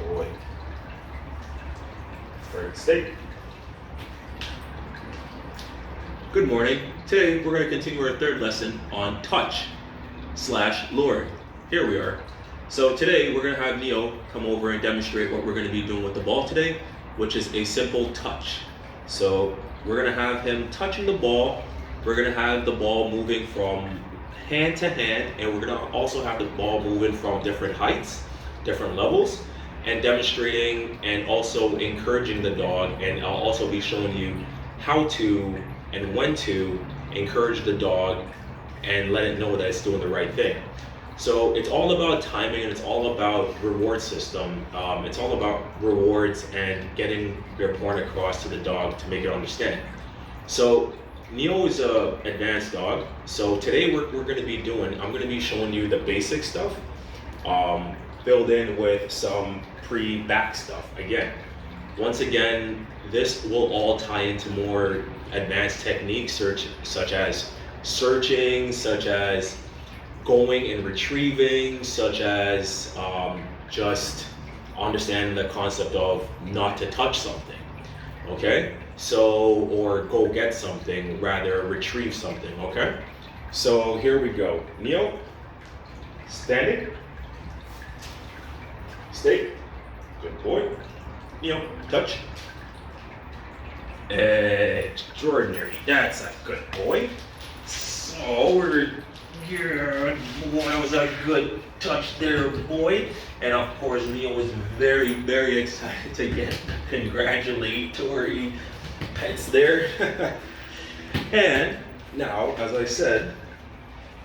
boy. Perfect stay. Good morning. Today we're going to continue our third lesson on touch/luring. Here we are. So today we're going to have Neo come over and demonstrate what we're going to be doing with the ball today, which is a simple touch. So we're going to have him touching the ball. We're going to have the ball moving from hand to hand, and we're going to also have the ball moving from different heights, different levels, and demonstrating and also encouraging the dog. And I'll also be showing you how to and when to encourage the dog and let it know that it's doing the right thing. So it's all about timing, and it's all about reward system. It's all about rewards and getting your point across to the dog to make it understand. So Neo is a advanced dog. So today I'm going to be showing you the basic stuff, filled in with some pre-back stuff. Once again, this will all tie into more advanced techniques, such as searching, such as going and retrieving, such as just understanding the concept of not to touch something, okay? So, or go get something, rather retrieve something, okay? So here we go. Neo, standing, stay, good boy. Neo, touch. Extraordinary, that's a good boy. So yeah, boy, that was a good touch there, boy. And of course, Neo was very, very excited to get congratulatory pets there. And now, as I said,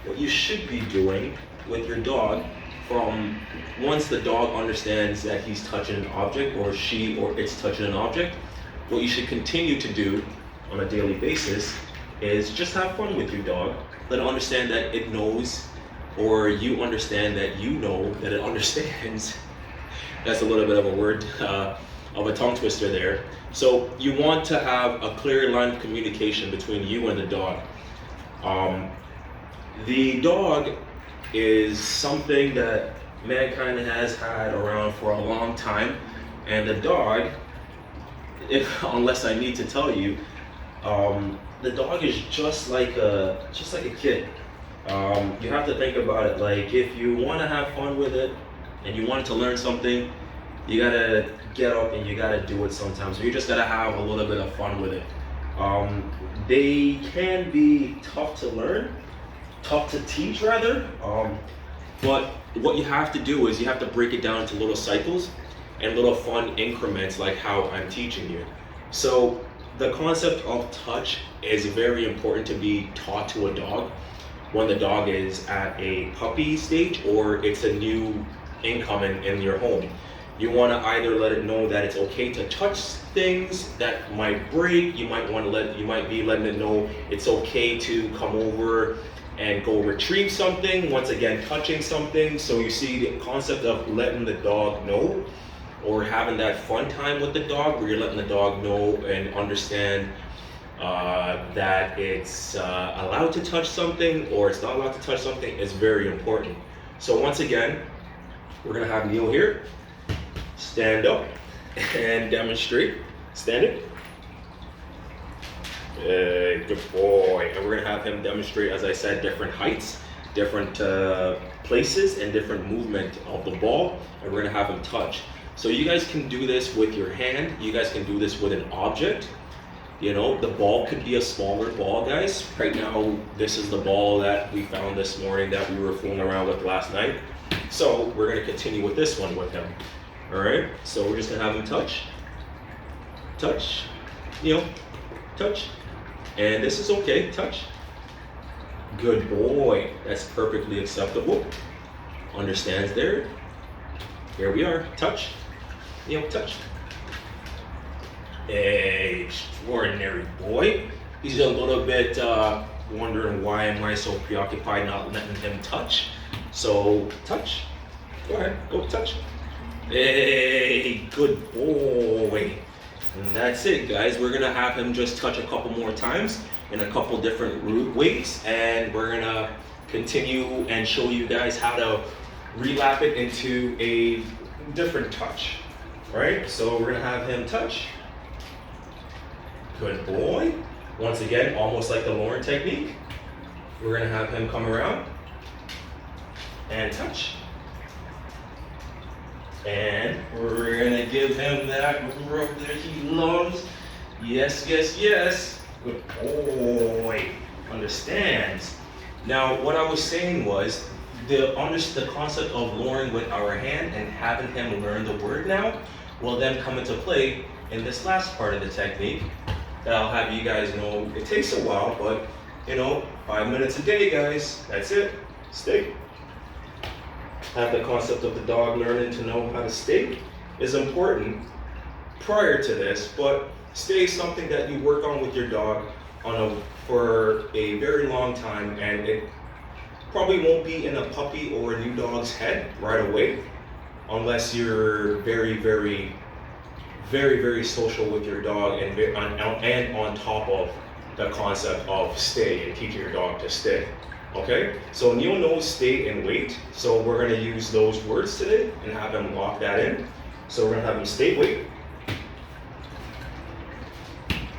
what you should be doing with your dog, from once the dog understands that he's touching an object, or she or it's touching an object, what you should continue to do on a daily basis is just have fun with your dog. Let it understand that it knows, or you understand that you know that it understands. That's a little bit of a word, of a tongue twister there. So you want to have a clear line of communication between you and the dog. The dog is something that mankind has had around for a long time, and the dog, unless I need to tell you, the dog is just like a kid. You have to think about it like, if you want to have fun with it and you want it to learn something, you gotta get up and you gotta do it sometimes. So you just gotta have a little bit of fun with it. They can be tough to learn, tough to teach rather, but what you have to do is you have to break it down into little cycles and little fun increments, like how I'm teaching you. So the concept of touch is very important to be taught to a dog when the dog is at a puppy stage or it's a new income in your home. You want to either let it know that it's okay to touch things that might break. You might be letting it know it's okay to come over and go retrieve something. Once again, touching something. So you see the concept of letting the dog know, or having that fun time with the dog where you're letting the dog know and understand that it's allowed to touch something or it's not allowed to touch something is very important. So once again, we're gonna have Neil here stand up and demonstrate. Standing. Good boy. And we're gonna have him demonstrate, as I said, different heights, different places, and different movement of the ball. And we're gonna have him touch. So you guys can do this with your hand. You guys can do this with an object. You know, the ball could be a smaller ball, guys. Right now, this is the ball that we found this morning that we were fooling around with last night. So we're gonna continue with this one with him. All right, so we're just gonna have him touch, touch, touch. And this is okay, touch. Good boy, that's perfectly acceptable. Understands there. Here we are, touch, touch. Extraordinary boy. He's a little bit wondering, why am I so preoccupied not letting him touch? So touch, go ahead, go touch. Hey, good boy. And that's it, guys. We're gonna have him just touch a couple more times in a couple different ways, and we're gonna continue and show you guys how to relap it into a different touch. right? So we're gonna have him touch. Good boy. Once again, almost like the Lauren technique. We're gonna have him come around and touch. And we're gonna give him that rub that he loves. Yes, yes, yes. Good boy. Understands. Now, what I was saying was, the concept of luring with our hand and having him learn the word now will then come into play in this last part of the technique that I'll have you guys know. It takes a while, but 5 minutes a day, guys. That's it. Stay. Have the concept of the dog learning to know how to stay is important prior to this, but stay is something that you work on with your dog for a very long time, and it probably won't be in a puppy or a new dog's head right away, unless you're very, very, very, very social with your dog and on top of the concept of stay and teaching your dog to stay. Okay, so Neil knows stay and wait, so we're going to use those words today and have him lock that in. So we're going to have him stay, wait,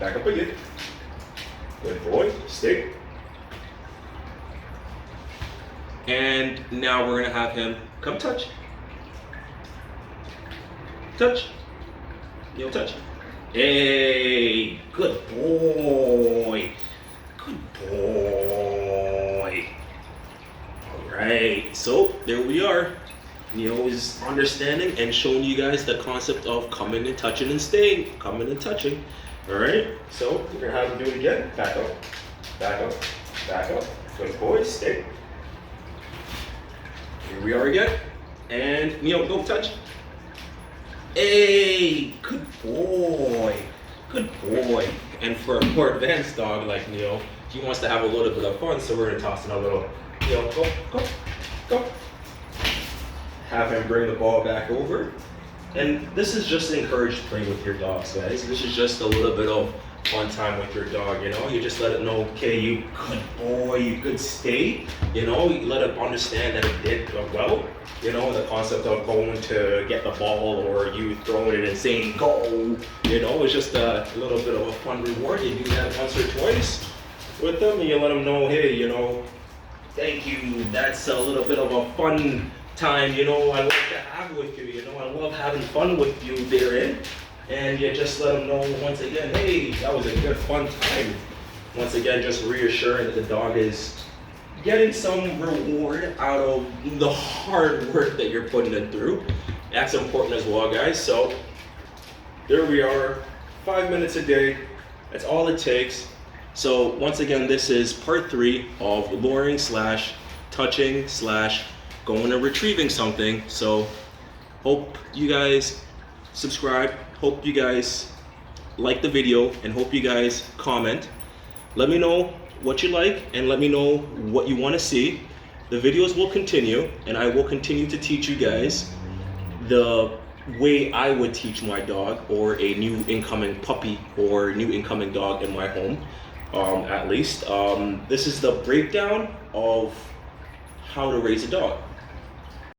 back up again, good boy, stay. And now we're going to have him come touch. Touch. Neil, touch. Hey, good boy. Good boy. All right, so there we are. Neil is understanding and showing you guys the concept of coming and touching and staying. Coming and touching. All right, so we're going to have him do it again. Back up, back up, back up. Good boy, stay. Here we are again. And Neil, go touch. Hey, good boy. Good boy. And for a more advanced dog like Neil, he wants to have a little bit of fun, so we're gonna toss in a little, Neil, go, go, go. Have him bring the ball back over. And this is just to encourage play with your dogs, guys. This is just a little bit of fun time with your dog, You just let it know, okay, you good boy, you good stay. You let it understand that it did well. The concept of going to get the ball or you throwing it and saying go. It's just a little bit of a fun reward. You do that once or twice with them and you let them know, hey, thank you. That's a little bit of a fun time, I like to have with you. I love having fun with you therein. And you just let them know once again, hey, that was a good fun time. Once again, just reassuring that the dog is getting some reward out of the hard work that you're putting it through. That's important as well, guys. So there we are, 5 minutes a day. That's all it takes. So once again, this is part 3 of luring / touching / going and retrieving something. So hope you guys subscribe. Hope you guys like the video and hope you guys comment. Let me know what you like and let me know what you want to see. The videos will continue and I will continue to teach you guys the way I would teach my dog or a new incoming puppy or new incoming dog in my home, at least. This is the breakdown of how to raise a dog.